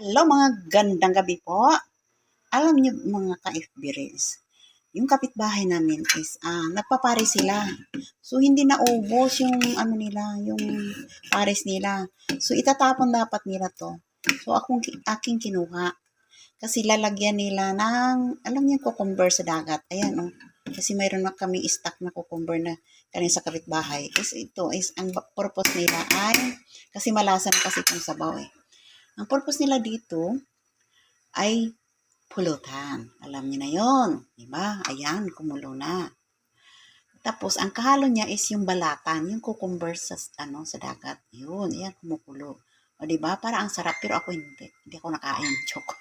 Hello mga gandang gabi po. Alam niyo mga ka-FB Reels, yung kapitbahay namin is nagpapare sila. So hindi naubos yung ano nila, yung pares nila. So itatapon dapat nila to. So aking kinuha. Kasi lalagyan nila ng, alam niyo, cucumber sa dagat. Ayan oh. Kasi mayroon na kami stock na cucumber na kanin sa kapitbahay. Kasi ito is, ang purpose nila ay, kasi malasan kasi itong sabaw eh. Ang purpose nila dito ay pulutan. Alam niyo na yon, di ba? Ayan, kumulo na. Tapos, ang kahalo niya is yung balatan, yung cucumber sa, sa dagat. Yun, ayan, kumukulo. O, di ba? Para ang sarap, pero ako hindi. Hindi ako nakain. Joke.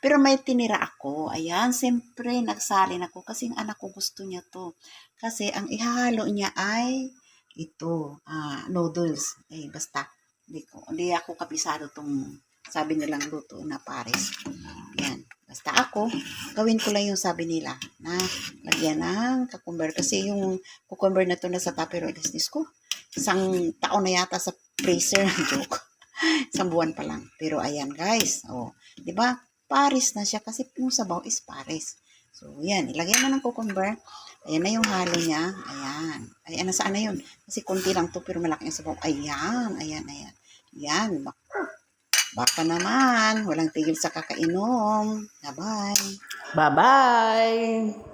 Pero may tinira ako. Ayan, siyempre, nagsalin ako kasi yung anak ko gusto niya to. Kasi ang ihahalo niya ay ito, noodles. Eh, basta, hindi ako kapisado tong sabi nilang luto na pares. Yan. Basta ako, gawin ko lang yung sabi nila na lagyan ng cucumber. Kasi yung cucumber na to nasa Tupperware business ko. Isang taon na yata sa freezer. Joke. Isang buwan pa lang. Pero ayan guys. Oh, di ba? Pares na siya kasi yung sabaw is pares. So, yan. Ilagyan na ng cucumber. Ayan na yung halo niya. Ayan. Ayan, nasaan na yun? Kasi konti lang to pero malaki yung sabaw. Ayan. Ayan, ayan. Yan. Baka naman. Walang tigil sa kakainom. Bye-bye. Bye-bye!